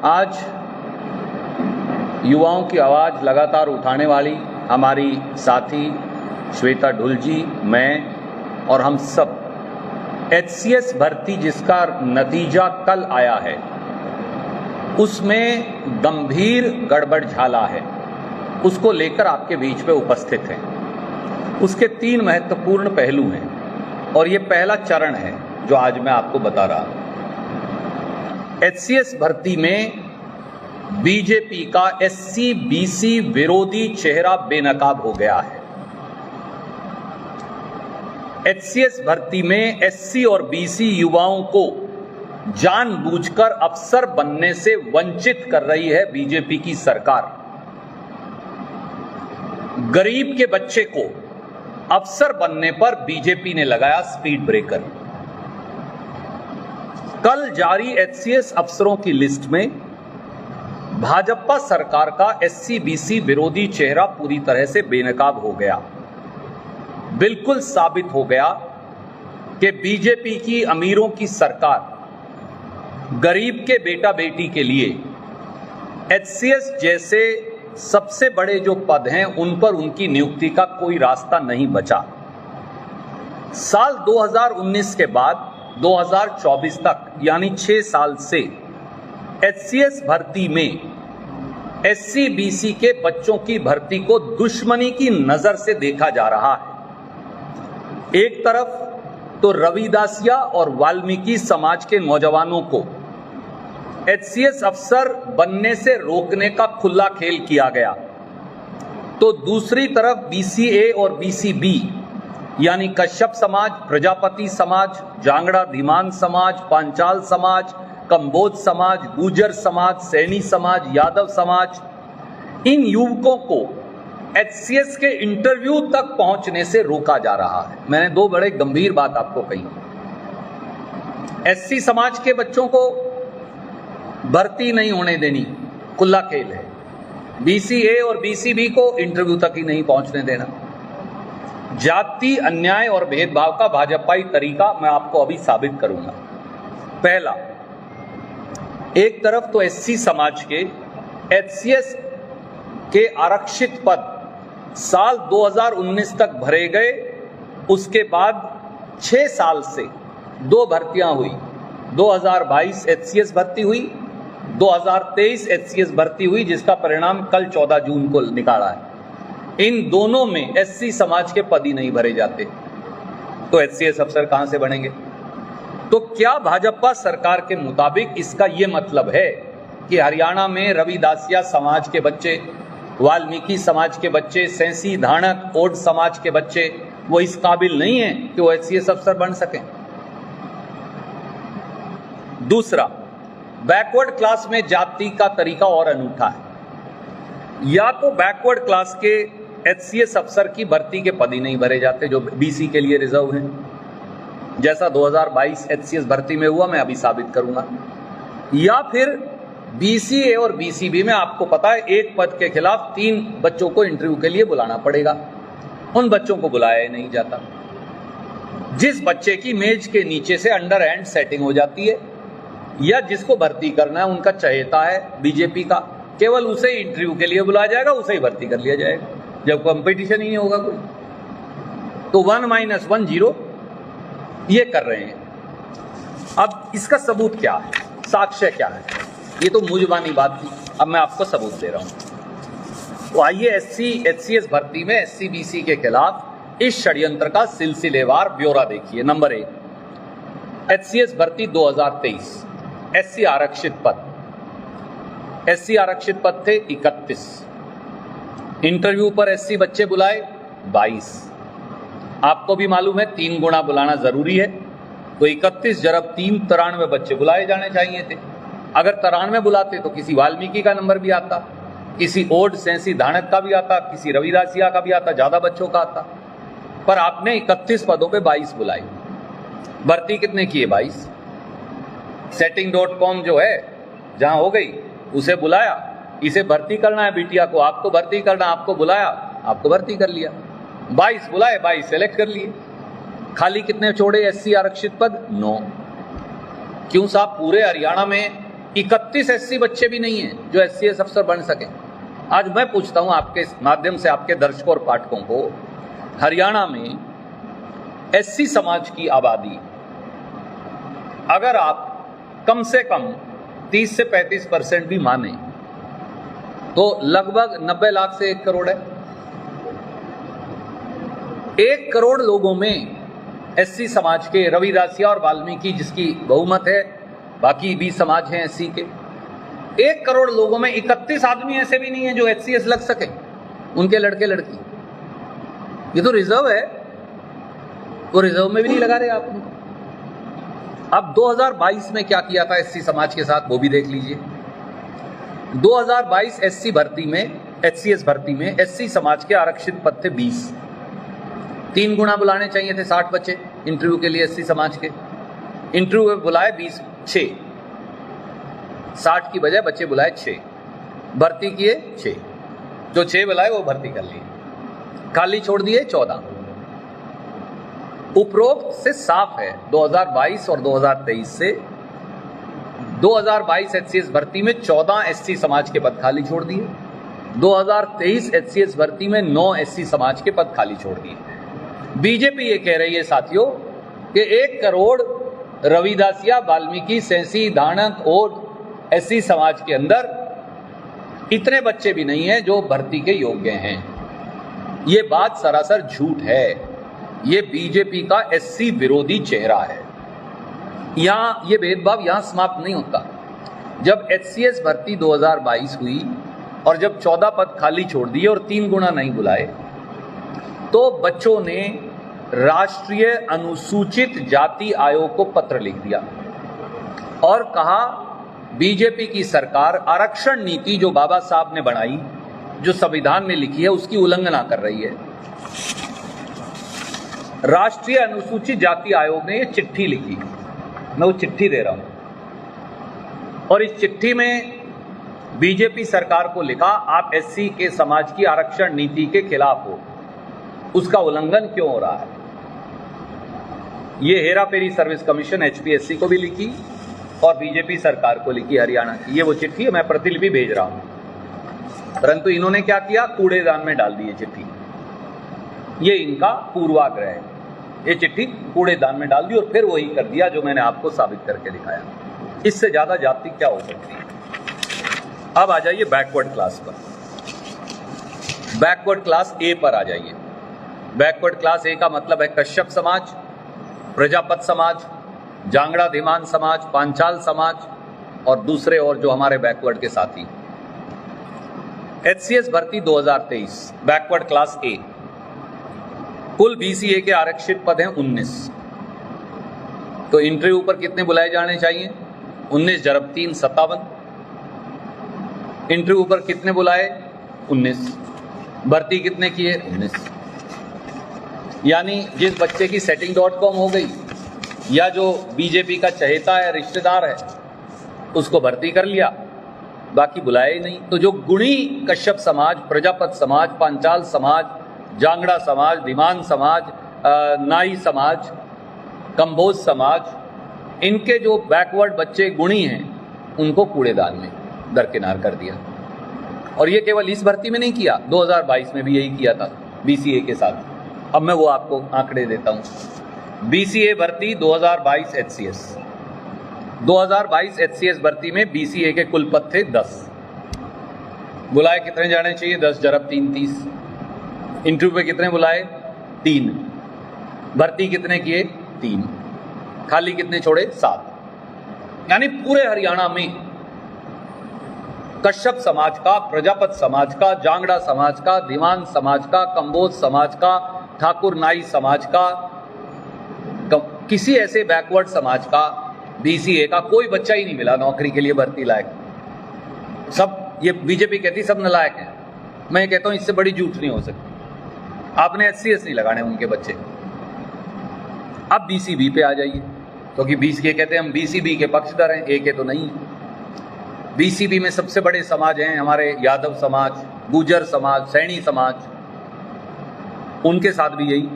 आज युवाओं की आवाज़ लगातार उठाने वाली हमारी साथी श्वेता ढुल जी, मैं और हम सब HCS भर्ती जिसका नतीजा कल आया है उसमें गंभीर गड़बड़ झाला है, उसको लेकर आपके बीच में उपस्थित हैं। उसके 3 महत्वपूर्ण पहलू हैं और ये पहला चरण है जो आज मैं आपको बता रहा हूं। HCS भर्ती में बीजेपी का SC-BC विरोधी चेहरा बेनकाब हो गया है। HCS भर्ती में SC और BC युवाओं को जानबूझकर अफसर बनने से वंचित कर रही है बीजेपी की सरकार। गरीब के बच्चे को अफसर बनने पर बीजेपी ने लगाया स्पीड ब्रेकर। कल जारी HCS अफसरों की लिस्ट में भाजपा सरकार का SC-BC विरोधी चेहरा पूरी तरह से बेनकाब हो गया। बिल्कुल साबित हो गया कि बीजेपी की अमीरों की सरकार गरीब के बेटा बेटी के लिए HCS जैसे सबसे बड़े जो पद हैं उन पर उनकी नियुक्ति का कोई रास्ता नहीं बचा। साल 2019 के बाद 2024 तक यानी 6 साल से HCS भर्ती में SC-BC के बच्चों की भर्ती को दुश्मनी की नजर से देखा जा रहा है। एक तरफ तो रविदासिया और वाल्मीकि समाज के नौजवानों को HCS अफसर बनने से रोकने का खुला खेल किया गया, तो दूसरी तरफ BCA और BCB यानी कश्यप समाज, प्रजापति समाज, जांगड़ा धीमान समाज, पांचाल समाज, कंबोज समाज, गुर्जर समाज, सैनी समाज, यादव समाज, इन युवकों को HCS के इंटरव्यू तक पहुंचने से रोका जा रहा है। मैंने 2 बड़े गंभीर बात आपको कही। SC समाज के बच्चों को भर्ती नहीं होने देनी, खुला खेल है। BCA और BCB को इंटरव्यू तक ही नहीं पहुंचने देना। जाति अन्याय और भेदभाव का भाजपाई तरीका मैं आपको अभी साबित करूंगा। पहला, एक तरफ तो SC समाज के HCS के आरक्षित पद साल 2019 तक भरे गए, उसके बाद 6 साल से 2 भर्तियां हुई। 2022 HCS भर्ती हुई, 2023 HCS भर्ती हुई, जिसका परिणाम कल 14 जून को निकाला है। इन दोनों में SC समाज के पद ही नहीं भरे जाते, तो HCS अफसर कहां से बनेंगे? तो क्या भाजपा सरकार के मुताबिक इसका यह मतलब है कि हरियाणा में रविदासिया समाज के बच्चे, वाल्मीकि समाज के बच्चे, सैंसी धाणक ओड समाज के बच्चे वो इस काबिल नहीं है कि वो HCS अफसर बन सकें? दूसरा, बैकवर्ड क्लास में जाति का तरीका और अनूठा है। या तो बैकवर्ड क्लास के HCS अफसर की भर्ती के पद ही नहीं भरे जाते जो BC के लिए रिजर्व हैं, जैसा 2022 HCS भर्ती में हुआ, मैं अभी साबित करूंगा। या फिर BCA और BCB में आपको पता है एक पद के खिलाफ 3 बच्चों को इंटरव्यू के लिए बुलाना पड़ेगा, उन बच्चों को बुलाया ही नहीं जाता। जिस बच्चे की मेज के नीचे से अंडर हैंड सेटिंग हो जाती है या जिसको भर्ती करना है उनका चहेता है बीजेपी का, केवल उसे इंटरव्यू के लिए बुलाया जाएगा, उसे ही भर्ती कर लिया जाएगा, जब कंपटीशन ही नहीं होगा कोई। तो 1 - 1 0 ये कर रहे हैं। अब इसका सबूत क्या है, साक्ष्य क्या है? ये तो मुझबानी बात थी, अब मैं आपको सबूत दे रहा हूं। तो आइए HCS भर्ती में SC-BC के खिलाफ इस षड्यंत्र का सिलसिलेवार ब्यौरा देखिए। नंबर 1, HCS भर्ती 2023 SC आरक्षित पद। SC आरक्षित पद थे 31, इंटरव्यू पर SC बच्चे बुलाए 22। आपको भी मालूम है 3 गुना बुलाना जरूरी है, तो 31 जरब 3 93 बच्चे बुलाए जाने चाहिए थे। अगर 93 बुलाते तो किसी वाल्मीकि का नंबर भी आता, किसी ओड सैंसी धाणक का भी आता, किसी रविदासिया का भी आता, ज्यादा बच्चों का आता। पर आपने 31 पदों पे 22 बुलाई। भर्ती कितने की है? 22। setting.com जो है जहां हो गई उसे बुलाया, इसे भर्ती करना है बिटिया को, आपको भर्ती करना, आपको बुलाया, आपको भर्ती कर लिया। 22 बुलाए, 22 सेलेक्ट कर लिए। खाली कितने छोड़े SC आरक्षित पद? 9। क्यों साहब? पूरे हरियाणा में 31 एससी बच्चे भी नहीं हैं जो एससीएस अफसर बन सके। आज मैं पूछता हूं आपके माध्यम से आपके दर्शकों और पाठकों को, हरियाणा में एससी समाज की आबादी अगर आप कम से कम 30 से 35% भी माने तो लगभग 90 लाख से 1 करोड़ है। 1 करोड़ लोगों में एससी समाज के रविदासिया और वाल्मीकि जिसकी बहुमत है, बाकी 20 समाज हैं एससी के, 1 करोड़ लोगों में 31 आदमी ऐसे भी नहीं है जो एचसीएस लग सके, उनके लड़के लड़की। ये तो रिजर्व है, वो रिजर्व में भी नहीं लगा रहे आपने। अब 2022 में क्या किया था एससी समाज के साथ वो भी देख लीजिए। 2022 एससी भर्ती में, एचसीएस भर्ती में एससी समाज के आरक्षित पद थे 20। 3 गुना बुलाने चाहिए थे 60 बच्चे इंटरव्यू के लिए एससी समाज के। इंटरव्यू में बुलाए 6, 60 की बजाय बच्चे बुलाए 6, भर्ती किए 6, जो 6 बुलाए वो भर्ती कर लिए, खाली छोड़ दिए 14। उपरोक्त से साफ है 2022 और 2023 से 2022 एचसीएस भर्ती में 14 एससी समाज के पद खाली छोड़ दिए, 2023 एचसीएस भर्ती में 9 एससी समाज के पद खाली छोड़ दिए। बीजेपी ये कह रही है साथियों कि 1 करोड़ रविदासिया, वाल्मीकि, सेंसी, धानक और एससी समाज के अंदर इतने बच्चे भी नहीं हैं जो भर्ती के योग्य हैं। ये बात सरासर झूठ है। ये बीजेपी का एससी विरोधी चेहरा है। यहां ये भेदभाव यहां समाप्त नहीं होता। जब एचसीएस भर्ती 2022 हुई और जब 14 पद खाली छोड़ दिए और 3 गुना नहीं बुलाए, तो बच्चों ने राष्ट्रीय अनुसूचित जाति आयोग को पत्र लिख दिया और कहा बीजेपी की सरकार आरक्षण नीति जो बाबा साहब ने बनाई, जो संविधान में लिखी है, उसकी उल्लंघना कर रही है। राष्ट्रीय अनुसूचित जाति आयोग ने ये चिट्ठी लिखी, मैं वो चिट्ठी दे रहा हूं, और इस चिट्ठी में बीजेपी सरकार को लिखा आप एससी के समाज की आरक्षण नीति के खिलाफ हो, उसका उल्लंघन क्यों हो रहा है। ये Hera ferry service commission HPSC को भी लिखी और बीजेपी सरकार को लिखी हरियाणा की। ये वो चिट्ठी है, मैं प्रतिलिपि भेज रहा हूं, परंतु इन्होंने क्या किया, कूड़ेदान में डाल दी ये चिट्ठी। ये इनका पूर्वाग्रह है, ये चिट्ठी कूड़ेदान में डाल दी और फिर वही कर दिया जो मैंने आपको साबित करके दिखाया। इससे ज्यादा जाति क्या हो सकती है। अब आ जाइए बैकवर्ड क्लास पर। बैकवर्ड क्लास ए पर आ जाइए। बैकवर्ड क्लास ए का मतलब है कश्यप समाज, प्रजापत समाज, जांगड़ा धीमान समाज, पांचाल समाज और दूसरे और जो हमारे बैकवर्ड के साथी। एचसीएस भर्ती 2023 बैकवर्ड क्लास ए, कुल बीसीए के आरक्षित पद हैं 19। तो इंटरव्यू पर कितने बुलाए जाने चाहिए, 19 जरब 3 57। इंटरव्यू पर कितने बुलाए, 19। भर्ती कितने किए, 19। यानी जिस बच्चे की setting.com हो गई या जो बीजेपी का चहेता है, रिश्तेदार है, उसको भर्ती कर लिया, बाकी बुलाया ही नहीं। तो जो गुणी कश्यप समाज, प्रजापत समाज, पांचाल समाज, जांगड़ा समाज, धीमान समाज, नाई समाज, कंबोज समाज, इनके जो बैकवर्ड बच्चे गुणी हैं उनको कूड़ेदान में दरकिनार कर दिया। और ये केवल इस भर्ती में नहीं किया, 2022 में भी यही किया था बीसीए के साथ। अब मैं वो आपको आंकड़े देता हूं। बीसीए भर्ती 2022 एचसीएस, 2022 एचसीएस भर्ती में बीसीए के कुल पद थे 10। बुलाए कितने जाने चाहिए, 10 जरब 3 30। इंटरव्यू पे कितने बुलाए, 3। भर्ती कितने किए, 3। खाली कितने छोड़े, 7। यानी पूरे हरियाणा में कश्यप समाज का, प्रजापत समाज का, जांगड़ा समाज का, धीमान समाज का, कंबोज समाज का, ठाकुर नाई समाज का, किसी ऐसे बैकवर्ड समाज का बीसीए का कोई बच्चा ही नहीं मिला नौकरी के लिए भर्ती लायक। सब, ये बीजेपी कहती सब नालायक हैं, मैं कहता हूं इससे बड़ी झूठ नहीं हो सकती। आपने एचसीएस नहीं लगाने उनके बच्चे। अब बीसीबी पे आ जाइए, क्योंकि बीसीए कहते हैं हम बीसीबी के पक्षधर हैं, ए के तो नहीं। बीसीबी में सबसे बड़े समाज हैं हमारे यादव समाज, गुर्जर समाज, सैनी समाज, उनके साथ भी यही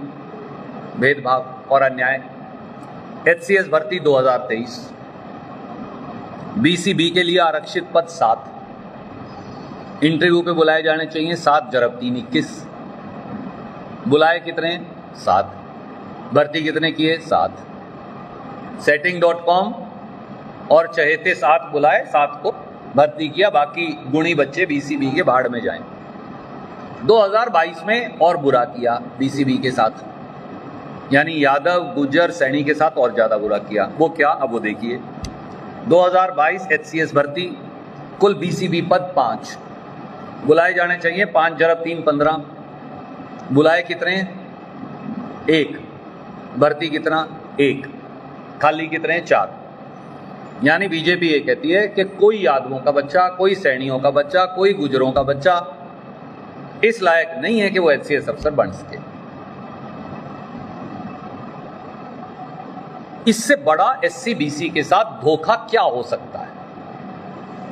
भेदभाव और अन्याय। एचसीएस भर्ती 2023 BCB के लिए आरक्षित पद 7, इंटरव्यू पे बुलाए जाने चाहिए 7 जरब 3 21, बुलाए कितने 7, भर्ती कितने किए 7, setting.com और चहेते 7 बुलाए, 7 को भर्ती किया, बाकी गुणी बच्चे BCB के भाड़ में जाएं। 2022 में और बुरा किया BCB के साथ, यानी यादव गुज्जर सैनी के साथ और ज्यादा बुरा किया। वो क्या, अब वो देखिए। 2022 HCS भर्ती, कुल BCB पद 5, बुलाए जाने चाहिए 5 जरब 3 15, बुलाए कितने 1, भर्ती कितना 1, खाली कितने 4। यानी बीजेपी ये कहती है कि कोई यादवों का बच्चा, कोई सैनियों का बच्चा, कोई गुजरों का बच्चा इस लायक नहीं है कि वो HCS अफसर बन सके। इससे बड़ा SC BC के साथ धोखा क्या हो सकता है?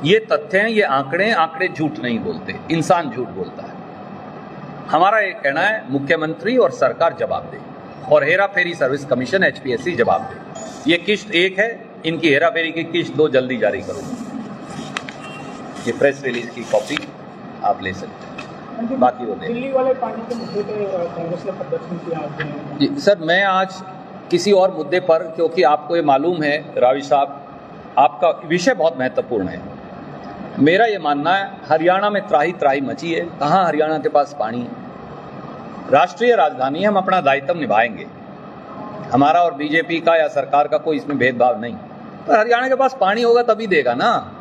ये तथ्य हैं, ये आंकड़े झूठ नहीं बोलते, इंसान झूठ बोलता है। हमारा ये कहना है मुख्यमंत्री और सरकार जवाब दे, और Hera ferry service commission HPSC जवाब दे। ये किश्त 1 है, इनकी हेरा फेरी की किश्त 2 जल्दी जारी करो। ये प्रेस रिलीज की कॉपी आप ले सकते हैं, बाकी वो दे। दिल्ली वाले पानी के मुद्दे पे कांग्रेस ने प्रदर्शन किया जी सर, मैं आज किसी और मुद्दे पर, क्योंकि आपको ये मालूम है रावी साहब, आपका विषय बहुत महत्वपूर्ण है। मेरा ये मानना है हरियाणा में त्राही त्राही मची है, कहाँ हरियाणा के पास पानी है। राष्ट्रीय राजधानी है, हम अपना दायित्व निभाएंगे, हमारा और बीजेपी का या सरकार का कोई इसमें भेदभाव नहीं। पर हरियाणा के पास पानी होगा तभी देगा ना।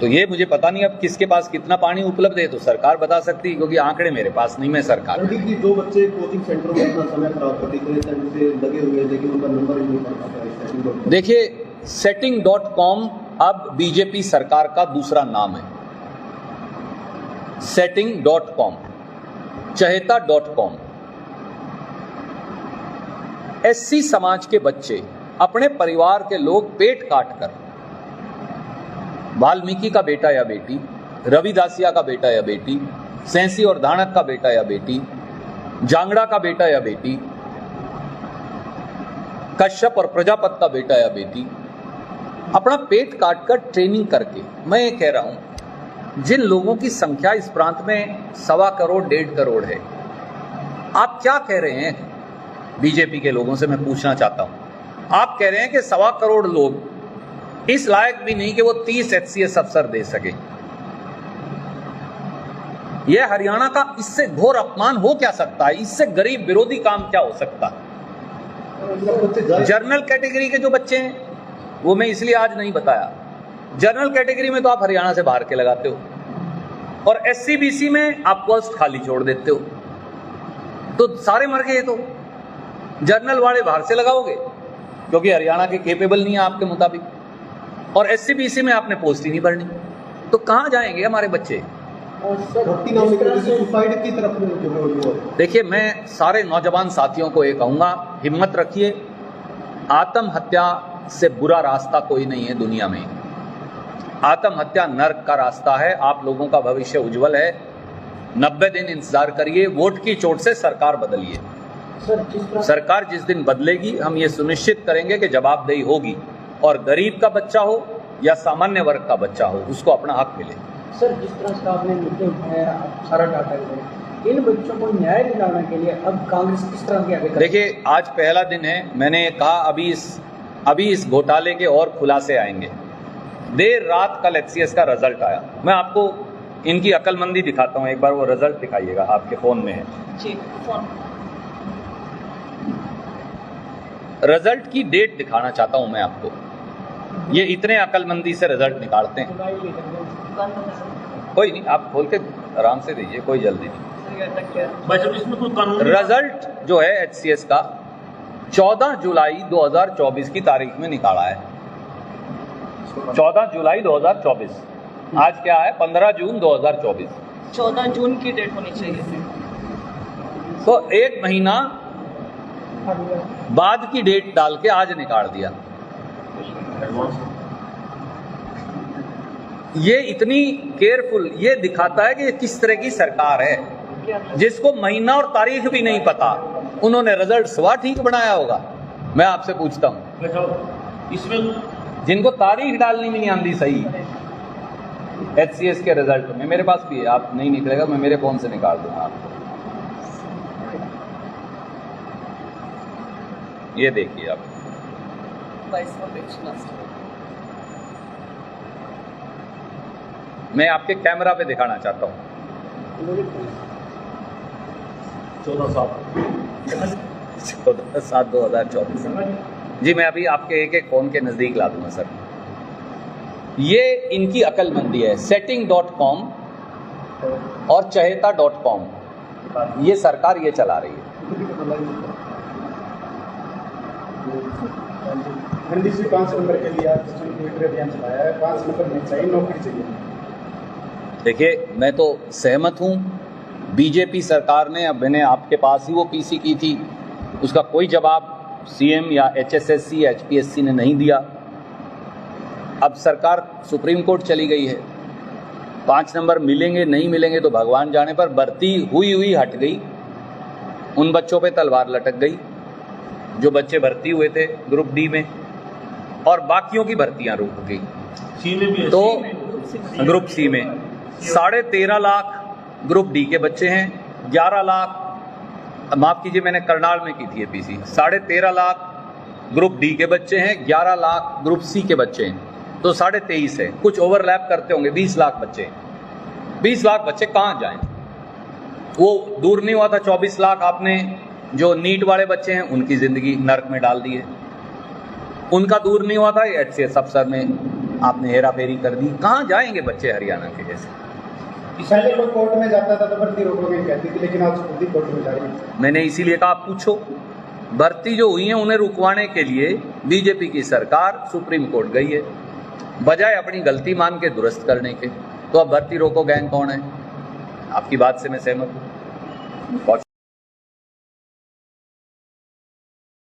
तो ये मुझे पता नहीं अब किसके पास कितना पानी उपलब्ध है, तो सरकार बता सकती है, क्योंकि आंकड़े मेरे पास नहीं, मैं सरकार। जो बच्चे कोचिंग सेंटर में अपना समय खराब करते से लगे हुए हैं, लेकिन उनका नंबर नहीं पड़ पाता है। देखिए, setting.com अब बीजेपी सरकार का दूसरा नाम है। setting.com, चहेता.com। SC समाज के बच्चे, अपने परिवार के लोग पेट काट कर, वाल्मीकि का बेटा या बेटी, रविदासिया का बेटा या बेटी, सैंसी और धाणक का बेटा या बेटी, जांगड़ा का बेटा या बेटी, कश्यप और प्रजापत का बेटा या बेटी, अपना पेट काटकर ट्रेनिंग करके, मैं ये कह रहा हूं जिन लोगों की संख्या इस प्रांत में 1.25 करोड़ 1.5 करोड़ है, आप क्या कह रहे हैं? बीजेपी के लोगों से मैं पूछना चाहता हूं। आप कह रहे हैं कि 1.25 करोड़ लोग इस लायक भी नहीं कि वो 30 HCS अफसर दे सके। यह हरियाणा का इससे घोर अपमान हो क्या सकता है? इससे गरीब विरोधी काम क्या हो सकता है? जनरल कैटेगरी के जो बच्चे हैं, वो मैं इसलिए आज नहीं बताया, जनरल कैटेगरी में तो आप हरियाणा से बाहर के लगाते हो, और SC BC में आप पोस्ट खाली छोड़ देते हो, तो सारे मर गए। तो जनरल वाले बाहर से लगाओगे क्योंकि हरियाणा के केपेबल नहीं है आपके मुताबिक, और SC BC में आपने पोस्ट ही नहीं भरनी, तो कहां जाएंगे हमारे बच्चे? देखिए, मैं सारे नौजवान साथियों को ये कहूंगा, हिम्मत रखिए। आत्महत्या से बुरा रास्ता कोई नहीं है दुनिया में। आत्महत्या नर्क का रास्ता है। आप लोगों का भविष्य उज्जवल है। 90 दिन इंतजार करिए, वोट की चोट से सरकार बदलिए। सरकार जिस दिन बदलेगी, हम ये सुनिश्चित करेंगे कि जवाबदेही होगी, और गरीब का बच्चा हो या सामान्य वर्ग का बच्चा हो, उसको अपना हक मिले। सर, जिस तरह से आपने मुद्दे उठाए, आप सारा डाटा है, इन बच्चों को न्याय दिलाने के लिए अब कांग्रेस किस तरह की आगे? देखिए, आज पहला दिन है, मैंने कहा अभी इस घोटाले के और खुलासे आएंगे। देर रात कल HCS का रिजल्ट आया, मैं आपको इनकी अक्लमंदी दिखाता हूं, एक बार वो रिजल्ट दिखाइएगा, आपके फोन में है जी, फोन। रिजल्ट की डेट दिखाना चाहता हूं मैं आपको। ये इतने अक्लमंदी से रिजल्ट निकालते हैं। कोई नहीं, आप खोल के आराम से दीजिए, कोई जल्दी नहीं। रिजल्ट जो है HCS का 14 जुलाई 2024 की तारीख में निकाला है। 14 जुलाई 2024। आज क्या है? 15 जून 2024। 14 जून की डेट होनी चाहिए। तो 1 महीना बाद की डेट डाल के आज निकाल दिया। ये इतनी केयरफुल, ये दिखाता है कि ये किस तरह की सरकार है, जिसको महीना और तारीख भी नहीं पता। उन्होंने रिजल्ट स्वा ठीक बनाया होगा। मैं आपसे पूछता हूं, इसमें जिनको तारीख डालनी भी नहीं आती सही HCS के रिजल्ट में, मेरे पास भी है, आप नहीं निकलेगा मैं मेरे फोन से निकाल दूंगा आपको। ये देखिए आप, मैं आपके कैमरा पे दिखाना चाहता हूँ। 14/7/2024। जी मैं अभी आपके एक एक फोन के नजदीक ला दूंगा सर। ये इनकी अकलमंदी है। setting.com और चहेता.com, ये सरकार ये चला रही है। एनडीसी 5 नंबर के लिए आज ट्विटर अभियान चलाया है। 5 नंबर में चाहिए, नौकरी चाहिए। देखिए मैं तो सहमत हूँ, बीजेपी सरकार ने, अब मैंने आपके पास ही वो पीसी की थी, उसका कोई जवाब सीएम या HSSC या HPSC ने नहीं दिया। अब सरकार सुप्रीम कोर्ट चली गई है, 5 नंबर मिलेंगे नहीं मिलेंगे तो भगवान जाने, पर भर्ती हुई हट गई, उन बच्चों पे तलवार लटक गई जो बच्चे भर्ती हुए थे ग्रुप डी में, और बाकियों की भर्तियां रुक गई। तो ग्रुप सी में 13.5 लाख ग्रुप डी के बच्चे हैं, 11 लाख, माफ कीजिए मैंने करनाल में की थी पीसी, 13.5 लाख ग्रुप डी के बच्चे हैं, 11 लाख ग्रुप सी के बच्चे हैं, तो 23.5 है। कुछ ओवरलैप करते होंगे, 20 लाख बच्चे हैं। 20 लाख बच्चे कहाँ जाएं? वो दूर नहीं हुआ था 24 लाख आपने जो नीट वाले बच्चे हैं उनकी जिंदगी नर्क में डाल दी है, उनका दूर नहीं हुआ था HCS अफसर में आपने हेरा फेरी कर दी। कहाँ जाएंगे बच्चे हरियाणा के जैसे? पहले कोई कोर्ट में जाता था तो भर्ती रोकोगे कहती थी, लेकिन आज खुद ही कोर्ट में जा रही है। मैंने इसीलिए कहा आप पूछो, भर्ती जो हुई है उन्हें रुकवाने के लिए बीजेपी की सरकार सुप्रीम कोर्ट गई है, बजाय अपनी गलती मान के दुरुस्त करने के। तो अब भर्ती रोको गैंग कौन है? आपकी बात से मैं सहमत हूँ।